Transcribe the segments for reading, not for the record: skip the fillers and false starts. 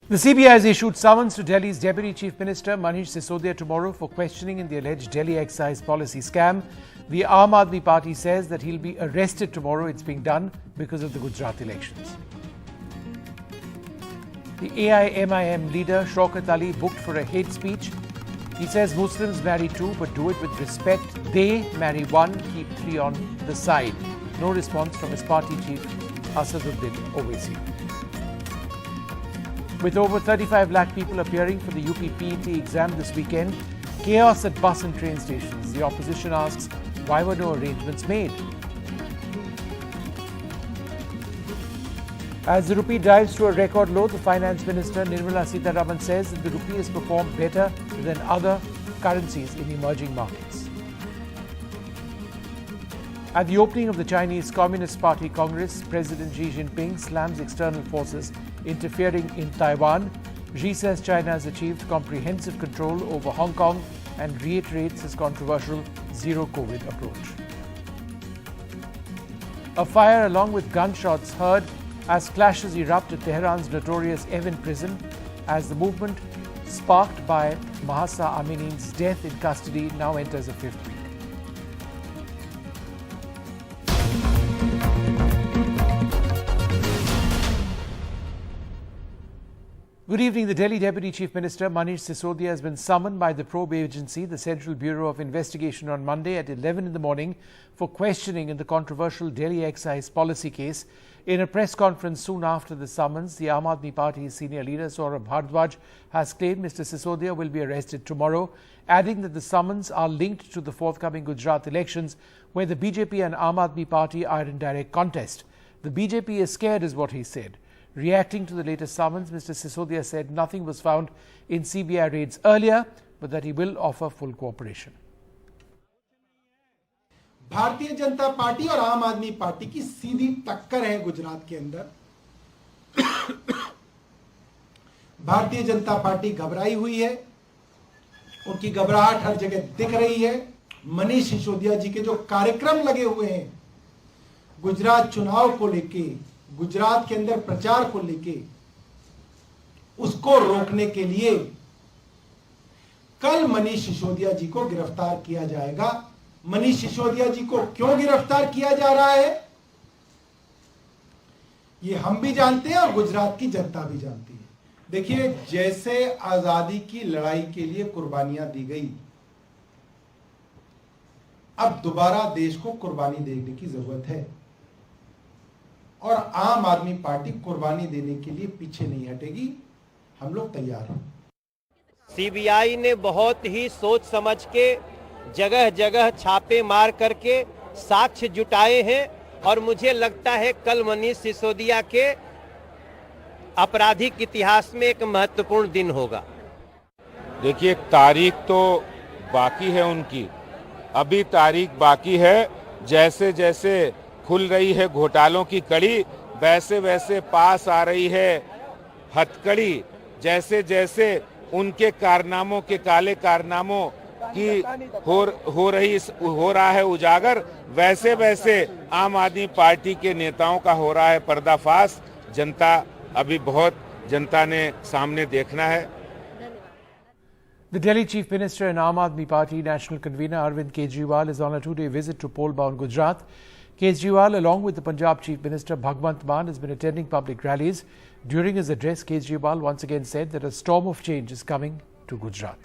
The CBI has issued summons to Delhi's Deputy Chief Minister Manish Sisodia tomorrow for questioning in the alleged Delhi excise policy scam. The Aam Party says that he'll be arrested tomorrow. It's being done because of the Gujarat elections. The AIMIM leader Shaukat Ali booked for a hate speech. He says Muslims marry two but do it with respect. They marry one, keep three on the side. No response from his party chief Asaduddin Owaisi. With over 35 lakh people appearing for the UP PET exam this weekend, chaos at bus and train stations. The opposition asks, why were no arrangements made? As the rupee dives to a record low, the Finance Minister Nirmala Sitharaman says that the rupee has performed better than other currencies in emerging markets. At the opening of the Chinese Communist Party Congress, President Xi Jinping slams external forces interfering in Taiwan. Xi says China has achieved comprehensive control over Hong Kong and reiterates his controversial zero-COVID approach. A fire along with gunshots heard as clashes erupt at Tehran's notorious Evin prison as the movement sparked by Mahsa Amini's death in custody now enters a fifth week. Good evening. The Delhi Deputy Chief Minister Manish Sisodia has been summoned by the probe agency, the Central Bureau of Investigation, on Monday at 11 in the morning for questioning in the controversial Delhi excise policy case. In a press conference soon after the summons, the Aam Aadmi Party's senior leader Saurabh Bhardwaj has claimed Mr. Sisodia will be arrested tomorrow, adding that the summons are linked to the forthcoming Gujarat elections, where the BJP and Aam Aadmi Party are in direct contest. The BJP is scared, is what he said. Reacting to the latest summons, Mr. Sisodia said nothing was found in CBI raids earlier, but that he will offer full cooperation. Bharatiya Janata party और आम आदमी party की सीधी टक्कर है गुजरात के अंदर। Bharatiya Janata party घबराई हुई है, उनकी घबराहट हर जगह दिख रही है। मनीष सिसोदिया जी के जो कार्यक्रम लगे हुए हैं गुजरात चुनाव को लेके, गुजरात के अंदर प्रचार को लेके, उसको रोकने के लिए कल मनीष सिसोदिया जी को गिरफ्तार किया जाएगा। मनीष सिसोदिया जी को क्यों गिरफ्तार किया जा रहा है, ये हम भी जानते हैं और गुजरात की जनता भी जानती है। देखिए, जैसे आजादी की लड़ाई के लिए कुर्बानियां दी गई, अब दोबारा देश को कुर्बानी देने की जरूरत है और आम आदमी पार्टी कुर्बानी देने के लिए पीछे नहीं हटेगी। हम लोग तैयार हैं। सीबीआई ने बहुत ही सोच समझ के जगह जगह छापे मार करके साक्ष्य जुटाए हैं और मुझे लगता है कल मनीष सिसोदिया के आपराधिक इतिहास में एक महत्वपूर्ण दिन होगा। देखिए, तारीख तो बाकी है उनकी, अभी तारीख बाकी है। जैसे जैसे खुल रही है घोटालों की कड़ी, वैसे वैसे पास आ रही है हथकड़ी। जैसे जैसे उनके कारनामों के, काले कारनामों की हो रहा है उजागर, वैसे वैसे आम आदमी पार्टी के नेताओं का हो रहा है पर्दाफाश। जनता ने सामने देखना है। The Delhi Chief Minister and Aam Aadmi Party National Convener Arvind Kejriwal is on a two-day visit to poll-bound Gujarat. Kejriwal, along with the Punjab Chief Minister Bhagwant Mann, has been attending public rallies. During his address, Kejriwal once again said that a storm of change is coming to Gujarat.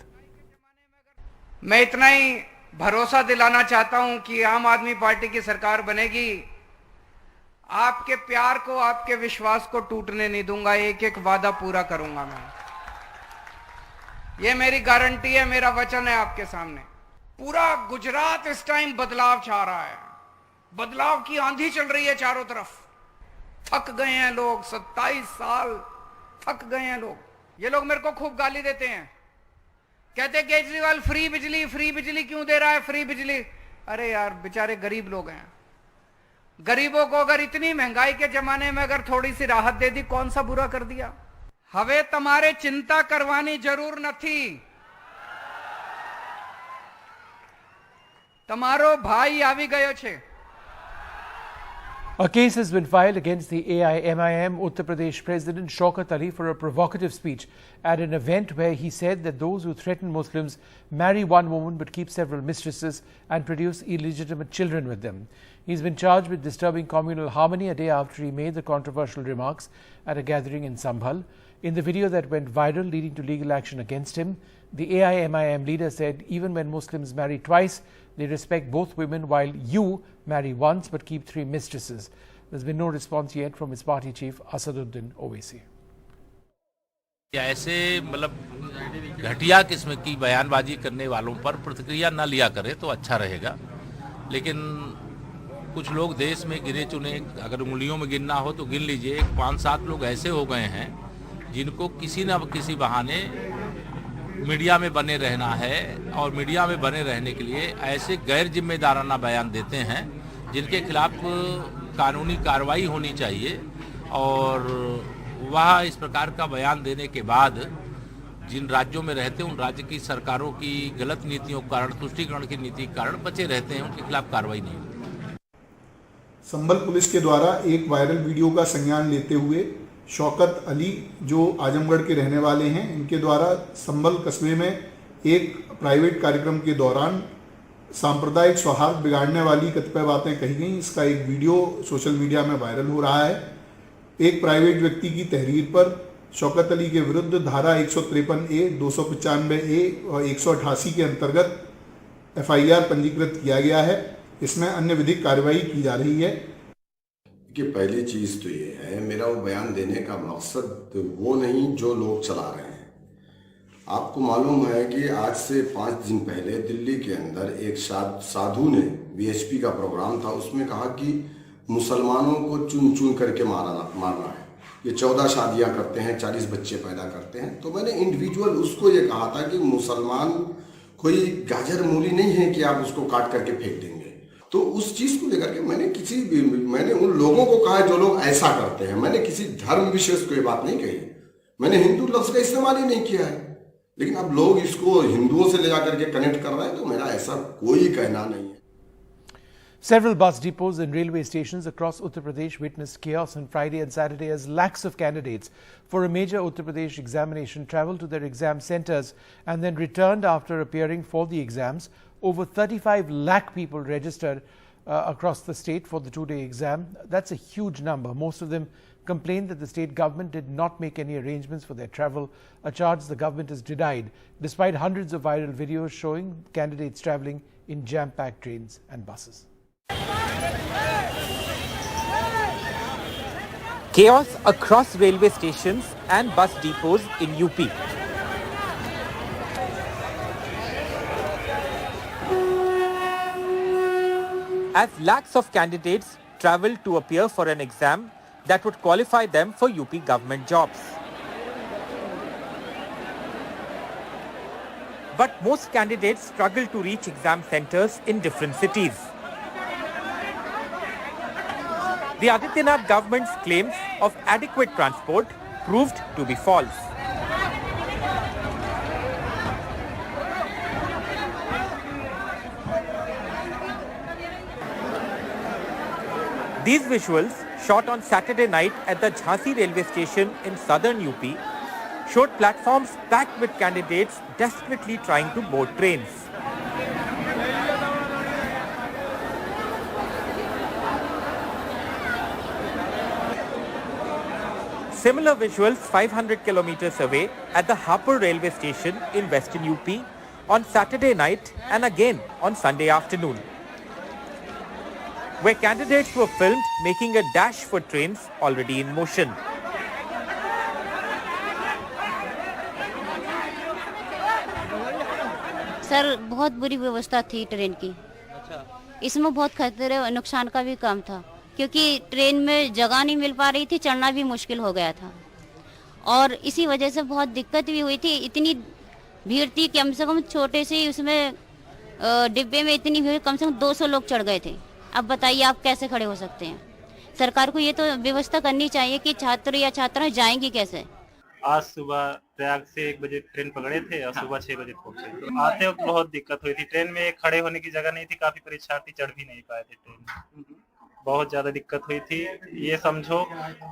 मैं इतना ही भरोसा दिलाना चाहता हूं कि आम आदमी party की सरकार बनेगी। आपके प्यार को, आपके विश्वास को टूटने नहीं दूंगा। एक एक वादा पूरा करूंगा मैं। ये मेरी गारंटी है, मेरा वचन है आपके सामने। पूरा गुजरात इस टाइम बदलाव चाह रहा है। बदलाव की आंधी चल रही है चारों तरफ। थक गए हैं लोग, 27 साल थक गए हैं लोग। ये लोग मेरे को खूब गाली देते हैं, कहते केजरीवाल फ्री बिजली क्यों दे रहा है, फ्री बिजली। अरे यार, बेचारे गरीब लोग हैं। गरीबों को अगर इतनी महंगाई के जमाने में अगर थोड़ी सी राहत दे दी, कौन सा बुरा कर दिया। हवे तमारे चिंता करवानी जरूर नथी। तमारो भाई आवी गयो छे। A case has been filed against the AIMIM Uttar Pradesh President Shaukat Ali for a provocative speech at an event where he said that those who threaten Muslims marry one woman but keep several mistresses and produce illegitimate children with them. He's been charged with disturbing communal harmony a day after he made the controversial remarks at a gathering in Sambhal. In the video that went viral leading to legal action against him, the AIMIM leader said even when Muslims marry twice, they respect both women, while you marry once but keep 3 mistresses. There's been no response yet from his party chief Asaduddin Owaisi. ऐसे मतलब घटिया किस्म की बयानबाजी करने वालों पर प्रतिक्रिया न लिया करे तो अच्छा रहेगा। लेकिन कुछ लोग देश में गिने चुने, अगर उंगलियों में गिनना हो तो गिन लीजिए, 5-7 लोग ऐसे हो गए हैं जिनको किसी न किसी बहाने मीडिया में बने रहना है और मीडिया में बने रहने के लिए ऐसे गैर जिम्मेदाराना बयान देते हैं जिनके खिलाफ कानूनी कार्रवाई होनी चाहिए। और वह इस प्रकार का बयान देने के बाद जिन राज्यों में रहते हैं उन राज्य की सरकारों की गलत नीतियों के कारण, तुष्टीकरण की नीति के कारण बचे रहते हैं, उनके खिलाफ कार्रवाई नहीं होती। संभल पुलिस के द्वारा एक वायरल वीडियो का संज्ञान लेते हुए शौकत अली जो आजमगढ़ के रहने वाले हैं, इनके द्वारा संभल कस्बे में एक प्राइवेट कार्यक्रम के दौरान सांप्रदायिक सौहार्द बिगाड़ने वाली कतिपय बातें कही गई। इसका एक वीडियो सोशल मीडिया में वायरल हो रहा है। एक प्राइवेट व्यक्ति की तहरीर पर शौकत अली के विरुद्ध धारा 153A, 295A और 188 के अंतर्गत FIR पंजीकृत किया गया है। इसमें अन्य विधिक कार्रवाई की जा रही है। कि पहली चीज तो ये है, मेरा वो बयान देने का मकसद वो नहीं जो लोग चला रहे हैं। आपको मालूम है कि आज से 5 दिन पहले दिल्ली के अंदर एक साधु ने VHP का प्रोग्राम था, उसमें कहा कि मुसलमानों को चुन चुन करके मारना है। ये 14 शादियां करते हैं, 40 बच्चे पैदा करते हैं। तो मैंने इंडिविजुअल उसको ये कहा था कि मुसलमान कोई गाजर मूली नहीं है कि आप उसको काट करके फेंक देंगे। तो उस चीज को लेकर के मैंने उन लोगों को कहा जो लोग ऐसा करते हैं। मैंने किसी धर्म विशेष को ये बात नहीं कही, मैंने हिंदू लफ्ज का इस्तेमाल ही नहीं किया है। लेकिन अब लोग इसको हिंदुओं से ले जाकर के कनेक्ट कर रहे हैं, तो मेरा ऐसा कोई कहना नहीं है। Several bus depots and railway stations across Uttar Pradesh witnessed chaos on Friday and Saturday as lakhs of candidates for a major Uttar Pradesh examination travelled to their exam centres and then returned after appearing for the exams. Over 35 lakh people registered across the state for the 2-day exam. That's a huge number. Most of them complained that the state government did not make any arrangements for their travel, a charge the government has denied, despite hundreds of viral videos showing candidates travelling in jam-packed trains and buses. Chaos across railway stations and bus depots in UP. As lakhs of candidates travel to appear for an exam that would qualify them for UP government jobs. But most candidates struggle to reach exam centers in different cities. The Adityanath government's claims of adequate transport proved to be false. These visuals, shot on Saturday night at the Jhansi railway station in southern UP, showed platforms packed with candidates desperately trying to board trains. Similar visuals 500 kilometers away at the Hapur railway station in western UP on Saturday night and again on Sunday afternoon, where candidates were filmed making a dash for trains already in motion. Sir बहुत बुरी व्यवस्था थी train की। इसमें बहुत खतरे और नुकसान का भी काम था, क्योंकि ट्रेन में जगह नहीं मिल पा रही थी, चढ़ना भी मुश्किल हो गया था और इसी वजह से बहुत दिक्कत भी हुई थी। इतनी भीड़ थी कि कम से कम छोटे से उसमें डिब्बे में इतनी भीड़, कम से कम 200 लोग चढ़ गए थे। अब बताइए आप कैसे खड़े हो सकते हैं? सरकार को ये तो व्यवस्था करनी चाहिए कि छात्र या छात्राएं जाएंगी कैसे। आज सुबह प्रयाग से 1 बजे ट्रेन पकड़े थे और सुबह 6 बजे पहुंचे। तो आते वक्त बहुत दिक्कत हुई थी, ट्रेन में खड़े होने की जगह नहीं थी, काफी परीक्षार्थी चढ़ भी नहीं पाए थे ट्रेन में। बहुत ज्यादा दिक्कत हुई थी। ये समझो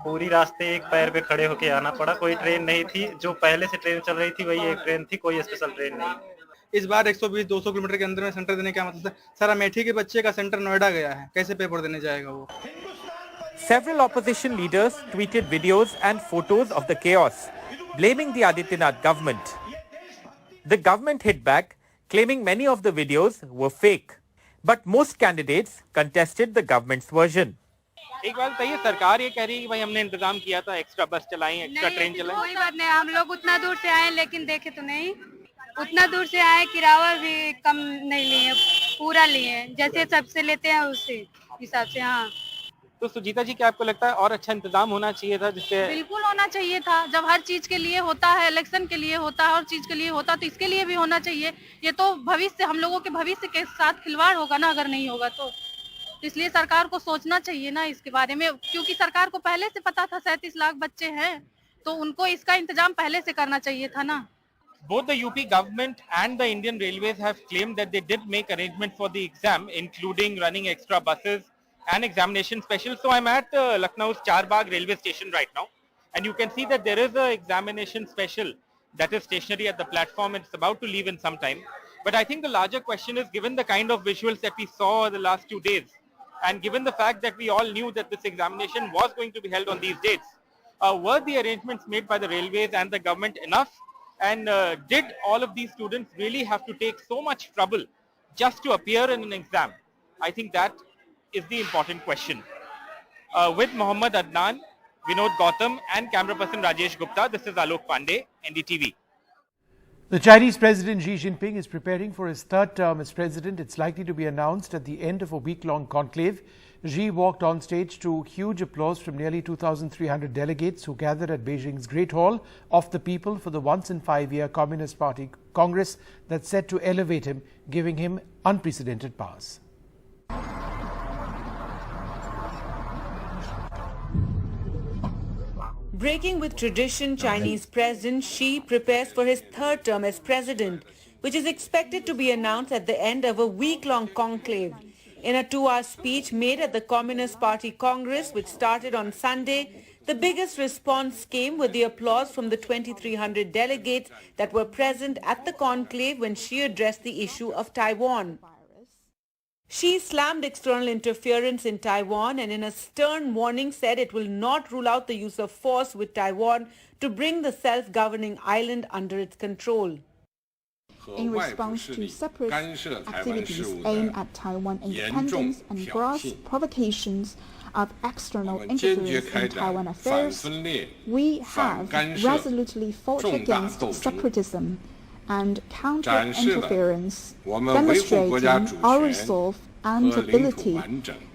पूरी रास्ते एक पैर पे खड़े होके आना पड़ा। कोई ट्रेन नहीं थी, जो पहले से ट्रेन चल रही थी वही एक ट्रेन थी, कोई स्पेशल ट्रेन नहीं। इस बार 120-200 किलोमीटर के अंदर में सेंटर देने का मतलब सारा अमेठी के बच्चे का सेंटर नोएडा गया है, कैसे पेपर देने जाएगा वो। Several opposition leaders tweeted videos and photos of the chaos, blaming the Adityanath government. The government hit back, claiming many of the videos were fake. But most candidates contested the government's version. एक बात बताइए, सरकार ये कह रही है कि भाई हमने इंतजाम किया था, एक्स्ट्रा बस चलाई, एक्स्ट्रा ट्रेन चलाई। कोई बात नहीं, हम लोग उतना दूर से आए लेकिन देखे तो नहीं, उतना दूर से आए, किराया भी कम नहीं लिए, पूरा लिए, जैसे सबसे लेते हैं उसी हिसाब से। हाँ, तो सुजीता जी, क्या आपको लगता है और अच्छा इंतजाम होना चाहिए था जिससे? बिल्कुल होना चाहिए था। जब हर चीज के लिए होता है, इलेक्शन के लिए होता है, हर चीज के लिए होता, तो इसके लिए भी होना चाहिए। ये तो भविष्य, हम लोगों के भविष्य के साथ खिलवाड़ होगा ना, अगर नहीं होगा तो इसलिए सरकार को सोचना चाहिए ना इसके बारे में, क्योंकि सरकार को पहले से पता था 37 लाख बच्चे हैं, तो उनको इसका इंतजाम पहले से करना चाहिए था ना। Both the UP government and the Indian Railways have claimed that they did make arrangements for the exam, including running extra buses and examination special. So I'm at Lucknow's Charbagh railway station right now, and you can see that there is a examination special that is stationary at the platform, and it's about to leave in some time. But I think the larger question is, given the kind of visuals that we saw the last 2 days, and given the fact that we all knew that this examination was going to be held on these dates, were the arrangements made by the railways and the government enough? And did all of these students really have to take so much trouble just to appear in an exam? I think that is the important question. With Mohammad Adnan, Vinod Gautam and camera person Rajesh Gupta, this is Alok Pandey, NDTV. The Chinese President Xi Jinping is preparing for his third term as president. It's likely to be announced at the end of a week-long conclave. Xi walked on stage to huge applause from nearly 2,300 delegates who gathered at Beijing's Great Hall of the People for the once-in-5-year Communist Party Congress that's set to elevate him, giving him unprecedented powers. Breaking with tradition, Chinese President Xi prepares for his third term as president, which is expected to be announced at the end of a week-long conclave. In a 2-hour speech made at the Communist Party Congress, which started on Sunday, the biggest response came with the applause from the 2,300 delegates that were present at the conclave when Xi addressed the issue of Taiwan. Xi slammed external interference in Taiwan and in a stern warning said it will not rule out the use of force with Taiwan to bring the self-governing island under its control. In response to separatist activities aimed at Taiwan independence and gross provocations of external interference in Taiwan affairs, we have resolutely fought against separatism and counter-interference, demonstrating our resolve and ability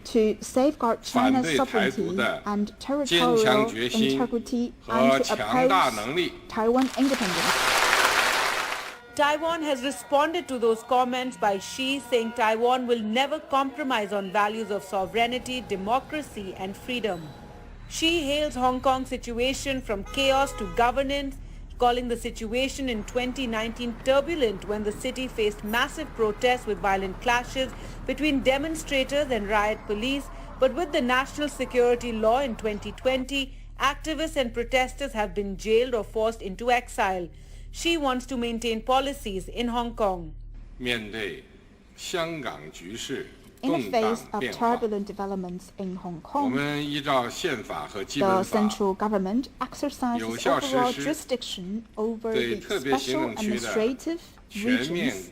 to safeguard China's sovereignty and territorial integrity and to oppose Taiwan independence. Taiwan has responded to those comments by Xi, saying Taiwan will never compromise on values of sovereignty, democracy and freedom. Xi hails Hong Kong's situation from chaos to governance, calling the situation in 2019 turbulent when the city faced massive protests with violent clashes between demonstrators and riot police. But with the national security law in 2020, activists and protesters have been jailed or forced into exile. Xi wants to maintain policies in Hong Kong. In the face of turbulent developments in Hong Kong, the central government exercises overall jurisdiction over the special administrative regions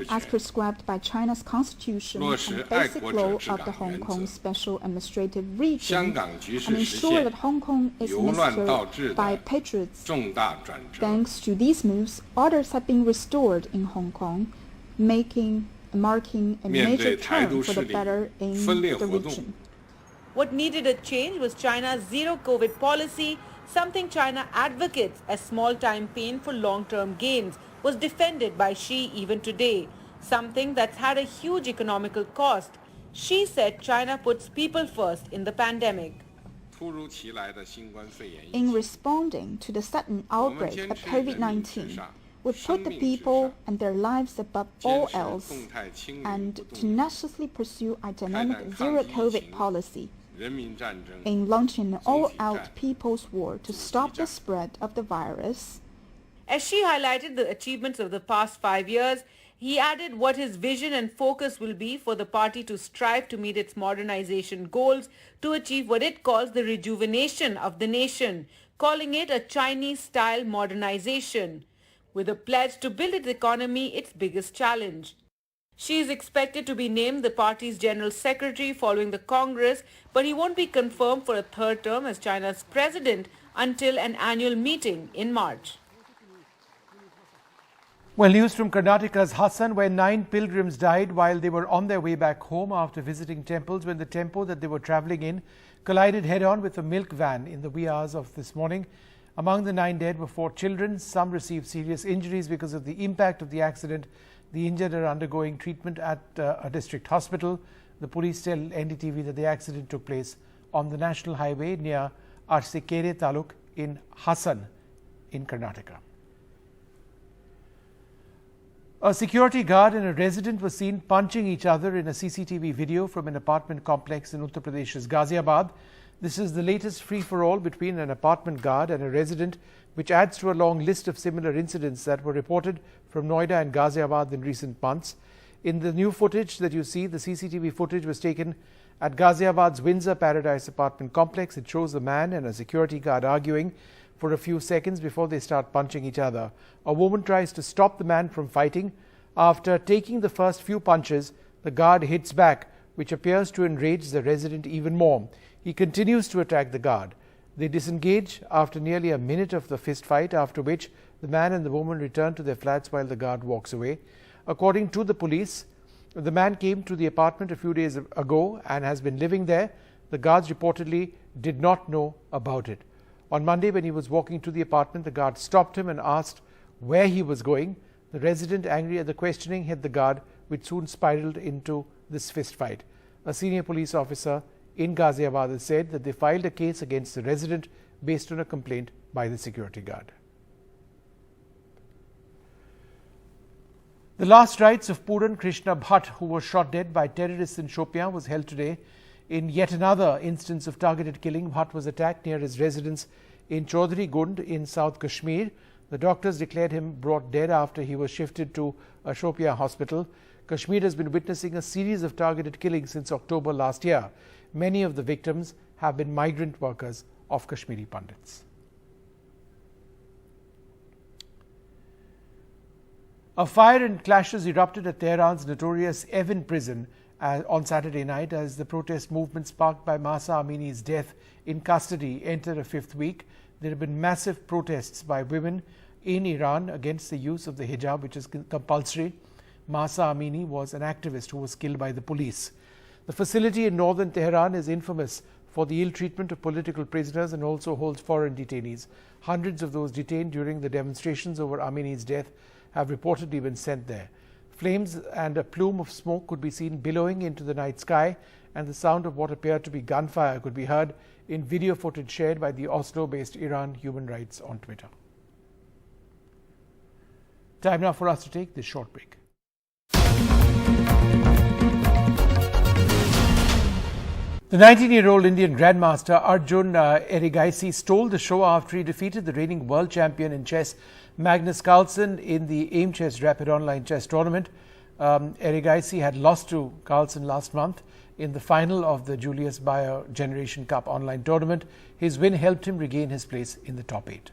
as prescribed by China's constitution and basic law of the Hong Kong Special Administrative Region, and ensure that Hong Kong is administered by patriots. Thanks to these moves, orders have been restored in Hong Kong, marking a major turn for the better in the region. What needed a change was China's zero-COVID policy, something China advocates as small-time pain for long-term gains, was defended by Xi even today, something that's had a huge economical cost. Xi said China puts people first in the pandemic. In responding to the sudden outbreak of COVID-19, would put the people and their lives above all else, and tenaciously pursue a dynamic zero-COVID policy in launching an all-out people's war to stop the spread of the virus. As she highlighted the achievements of the past 5 years, he added what his vision and focus will be for the party to strive to meet its modernization goals to achieve what it calls the rejuvenation of the nation, calling it a Chinese-style modernization, with a pledge to build its economy its biggest challenge. She is expected to be named the party's general secretary following the Congress, but he won't be confirmed for a third term as China's president until an annual meeting in March. Well, news from Karnataka's Hassan, where 9 pilgrims died while they were on their way back home after visiting temples when the tempo that they were travelling in collided head-on with a milk van in the wee hours of this morning. Among the 9 dead were 4 children. Some received serious injuries because of the impact of the accident. The injured are undergoing treatment at a district hospital. The police tell NDTV that the accident took place on the national highway near Arsekere Taluk in Hassan in Karnataka. A security guard and a resident were seen punching each other in a CCTV video from an apartment complex in Uttar Pradesh's Ghaziabad. This is the latest free-for-all between an apartment guard and a resident, which adds to a long list of similar incidents that were reported from Noida and Ghaziabad in recent months. In the new footage that you see, the CCTV footage was taken at Ghaziabad's Windsor Paradise apartment complex. It shows a man and a security guard arguing for a few seconds before they start punching each other. A woman tries to stop the man from fighting. After taking the first few punches, the guard hits back, which appears to enrage the resident even more. He continues to attack the guard. They disengage after nearly a minute of the fist fight, after which the man and the woman return to their flats while the guard walks away. According to the police, the man came to the apartment a few days ago and has been living there. The guards reportedly did not know about it. On Monday, when he was walking to the apartment, the guard stopped him and asked where he was going. The resident, angry at the questioning, hit the guard, which soon spiraled into this fist fight. A senior police officer in Ghaziabad has said that they filed a case against the resident based on a complaint by the security guard. The last rites of Puran Krishna Bhatt, who was shot dead by terrorists in Shopian, was held today. In yet another instance of targeted killing, Bhatt was attacked near his residence in Chaudhry Gund in South Kashmir. The doctors declared him brought dead after he was shifted to a Shopian hospital. Kashmir has been witnessing a series of targeted killings since October last year. Many of the victims have been migrant workers of Kashmiri Pandits. A fire and clashes erupted at Tehran's notorious Evin prison on Saturday night as the protest movement sparked by Mahsa Amini's death in custody entered a 5th week. There have been massive protests by women in Iran against the use of the hijab, which is compulsory. Mahsa Amini was an activist who was killed by the police. The facility in northern Tehran is infamous for the ill treatment of political prisoners and also holds foreign detainees. Hundreds of those detained during the demonstrations over Amini's death have reportedly been sent there. Flames and a plume of smoke could be seen billowing into the night sky, and the sound of what appeared to be gunfire could be heard in video footage shared by the Oslo-based Iran Human Rights on Twitter. Time now for us to take this short break. The 19-year-old Indian Grandmaster Arjun Erigaisi stole the show after he defeated the reigning world champion in chess Magnus Carlsen in the AIM Chess Rapid Online Chess Tournament. Erigaisi had lost to Carlsen last month in the final of the Julius Baer Generation Cup online tournament. His win helped him regain his place in the top 8.